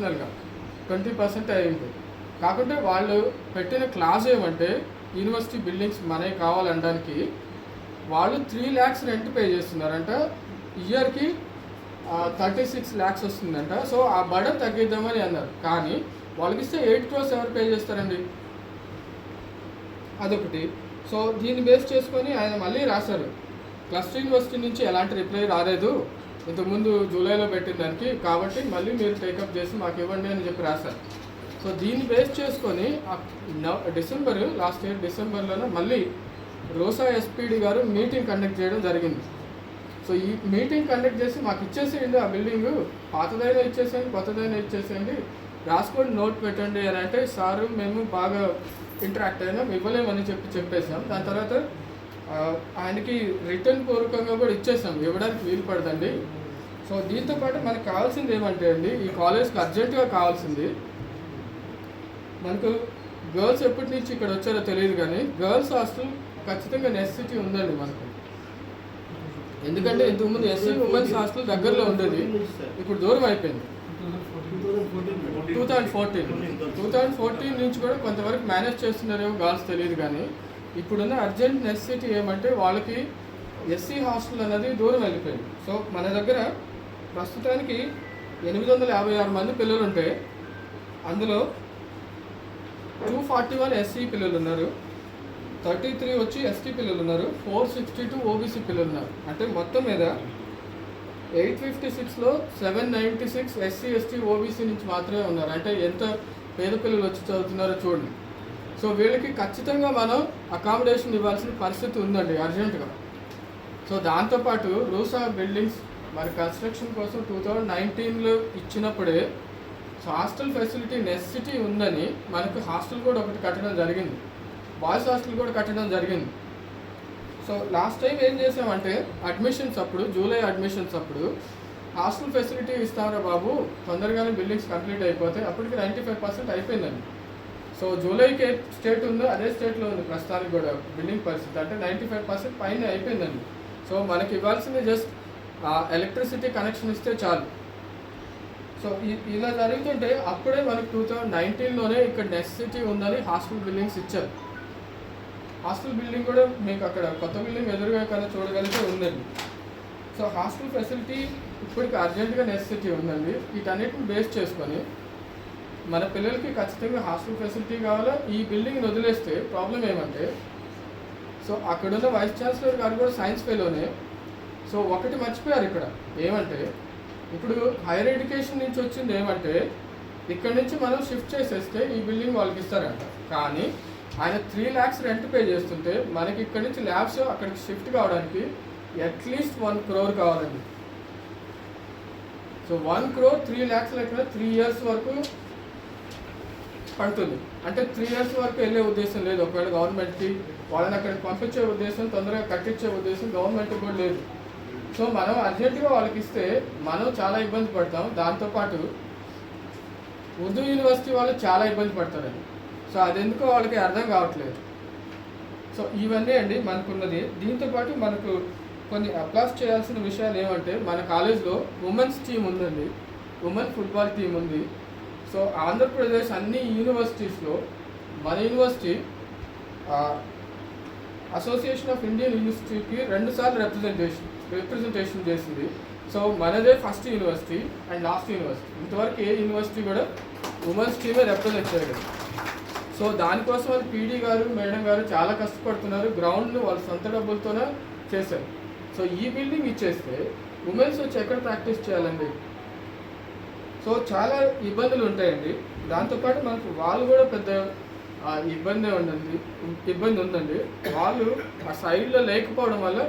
అడిషనల్గా 20% అయింది. కాకుంటే వాళ్ళు పెట్టిన క్లాజ్ ఏమంటే యూనివర్సిటీ బిల్డింగ్స్ మనకి కావాలనడానికి వాళ్ళు 3 lakhs రెంట్ పే చేస్తున్నారంట. ఇయర్కి 36 lakhs వస్తుందంట. సో ఆ బర్డన్ తగ్గిద్దామని అన్నారు. కానీ వాళ్ళకి ఇస్తే 8 crores ఎవరు పే చేస్తారండి? అదొకటి. సో దీన్ని బేస్ చేసుకొని ఆయన మళ్ళీ రాశారు, క్లస్టర్ యూనివర్సిటీ నుంచి ఎలాంటి రిప్లై రాలేదు ఇంతకుముందు జూలైలో పెట్టిన దానికి, కాబట్టి మళ్ళీ మీరు టేకప్ చేసి మాకు ఇవ్వండి అని చెప్పి రాశారు. సో దీన్ని బేస్ చేసుకొని లాస్ట్ ఇయర్ డిసెంబర్లోనే మళ్ళీ రోసా ఎస్పీడి గారు మీటింగ్ కండక్ట్ చేయడం జరిగింది. సో ఈ మీటింగ్ కండక్ట్ చేసి మాకు ఇచ్చేసేయండి ఆ బిల్డింగ్, పాతదైనా ఇచ్చేసేయండి కొత్తదైనా ఇచ్చేసేయండి, రాసుకొని నోట్ పెట్టండి అని అంటే, సారు మేము బాగా ఇంటరాక్ట్ అయినా ఇవ్వలేమని చెప్పేసాం. దాని తర్వాత ఆయనకి రిటర్న్ పూర్వకంగా కూడా ఇచ్చేసాం, ఇవ్వడానికి వీలు పడదండి. సో దీంతో పాటు మనకు కావాల్సింది ఏమంటే అండి, ఈ కాలేజ్కి అర్జెంటుగా కావాల్సింది, మనకు గర్ల్స్ ఎప్పటి నుంచి ఇక్కడ వచ్చారో తెలియదు కానీ గర్ల్స్ హాస్టల్ ఖచ్చితంగా నెసెసిటీ ఉందండి మనకు. ఎందుకంటే ఇంతకుముందు ఎస్సీ ఉమెన్స్ హాస్టల్ దగ్గరలో ఉండేది, ఇప్పుడు దూరం అయిపోయింది. 2014 నుంచి కూడా కొంతవరకు మేనేజ్ చేస్తున్నారేమో గర్ల్స్ తెలియదు కానీ ఇప్పుడున్న అర్జెంట్ నెసెసిటీ ఏమంటే వాళ్ళకి ఎస్సీ హాస్టల్ అనేది దూరం వెళ్ళిపోయింది. సో మన దగ్గర ప్రస్తుతానికి 856 మంది పిల్లలు ఉంటే అందులో 241 ఎస్సీ పిల్లలు ఉన్నారు, 33 వచ్చి ఎస్టీ పిల్లలు ఉన్నారు, 462 ఓబీసీ పిల్లలు ఉన్నారు. అంటే మొత్తం మీద 856లో 796 ఎస్సీ ఎస్టీ ఓబీసీ నుంచి మాత్రమే ఉన్నారు. అంటే ఎంత పేద పిల్లలు వచ్చి చదువుతున్నారో చూడండి. సో వీళ్ళకి ఖచ్చితంగా మనం అకామిడేషన్ ఇవ్వాల్సిన పరిస్థితి ఉందండి అర్జెంటుగా. సో దాంతోపాటు రూసా బిల్డింగ్స్ మరి కన్స్ట్రక్షన్ కోసం 2019లో ఇచ్చినప్పుడే సో హాస్టల్ ఫెసిలిటీ నెసెసిటీ ఉందని మనకు హాస్టల్ కూడా ఒకటి కట్టడం జరిగింది, బాయ్స్ హాస్టల్ కూడా కట్టడం జరిగింది. సో లాస్ట్ టైం ఏం చేసామంటే అడ్మిషన్స్ అప్పుడు జూలై అడ్మిషన్స్ అప్పుడు హాస్టల్ ఫెసిలిటీ ఇస్తామరా బాబు, తొందరగానే బిల్డింగ్స్ కంప్లీట్ అయిపోతే, అప్పటికి 95% అయిపోయిందండి. సో జూలైకి ఏ స్టేట్ ఉందో అదే స్టేట్లో ఉంది ప్రస్తుతానికి కూడా బిల్డింగ్ పరిస్థితి, అంటే 95% పైన అయిపోయిందండి. సో మనకి ఇవ్వాల్సింది జస్ట్ ఎలక్ట్రిసిటీ కనెక్షన్ ఇస్తే చాలు. సో ఇలా జరుగుతుంటే అప్పుడే మనకు 2019లోనే ఇక్కడ నెసెసిటీ ఉందని హాస్టల్ బిల్డింగ్స్ ఇచ్చారు. హాస్టల్ బిల్డింగ్ కూడా మీకు అక్కడ కొత్త బిల్డింగ్ ఎదురుగా కన్నా చూడగలిగితే ఉందండి. సో హాస్టల్ ఫెసిలిటీ ఇప్పటికి అర్జెంటుగా నెసెసిటీ ఉందండి. వీటన్నిటిని బేస్ చేసుకొని మన పిల్లలకి ఖచ్చితంగా హాస్టల్ ఫెసిలిటీ కావాలా. ఈ బిల్డింగ్ని వదిలేస్తే ప్రాబ్లం ఏమంటే, సో అక్కడున్న వైస్ ఛాన్సలర్ గారు కూడా సైన్స్ ఫెలోనే. సో ఒకటి మర్చిపోయారు ఇక్కడ ఏమంటే, ఇప్పుడు హైయర్ ఎడ్యుకేషన్ నుంచి వచ్చింది ఏమంటే ఇక్కడ నుంచి మనం షిఫ్ట్ చేసేస్తే ఈ బిల్డింగ్ వాళ్ళకి ఇస్తారంట. కానీ ఆయన 3 lakhs రెంట్ పే చేస్తుంటే మనకి ఇక్కడ నుంచి ల్యాబ్స్ అక్కడికి షిఫ్ట్ కావడానికి అట్లీస్ట్ 1 crore కావాలండి. సో 1 crore 3 lakhs లెక్కన 3 years వరకు పడుతుంది. అంటే 3 years వరకు వెళ్ళే ఉద్దేశం లేదు ఒకవేళ గవర్నమెంట్కి, వాళ్ళని అక్కడికి పంపించే ఉద్దేశం, తొందరగా కట్టించే ఉద్దేశం గవర్నమెంట్కి కూడా లేదు. సో మనం అర్జెంటుగా వాళ్ళకి ఇస్తే మనం చాలా ఇబ్బంది పడతాం, దాంతోపాటు ఉర్దూ యూనివర్సిటీ వాళ్ళు చాలా ఇబ్బంది పడతారండి. సో అదెందుకో వాళ్ళకి అర్థం కావట్లేదు. సో ఇవన్నీ అండి మనకున్నది. దీంతోపాటు మనకు కొన్ని అప్లాస్ చేయాల్సిన విషయాలు ఏమంటే, మన కాలేజ్లో ఉమెన్స్ టీం ఉందండి, ఉమెన్ ఫుట్బాల్ టీం ఉంది. సో ఆంధ్రప్రదేశ్ అన్ని యూనివర్సిటీస్లో మన యూనివర్సిటీ అసోసియేషన్ ఆఫ్ ఇండియన్ యూనివర్సిటీకి 2 సార్లు రిప్రజెంటేషన్ చేసింది. సో మనదే first university and last university. ఇంతవరకు ఏ యూనివర్సిటీ కూడా ఉమెన్స్ టీమే రిప్రజెంట్ చేయగలరు. సో దానికోసం వాళ్ళు పీడీ గారు మేడం గారు చాలా కష్టపడుతున్నారు, గ్రౌండ్లు వాళ్ళ సొంత డబ్బులతోనే చేశారు. సో ఈ బిల్డింగ్ ఇచ్చేస్తే ఉమెన్స్ వచ్చి ఎక్కడ ప్రాక్టీస్ చేయాలండి? సో చాలా ఇబ్బందులు ఉంటాయండి. దాంతోపాటు మనకు వాళ్ళు కూడా పెద్ద ఇబ్బంది ఉందండి. వాళ్ళు ఆ సైడ్లో లేకపోవడం వల్ల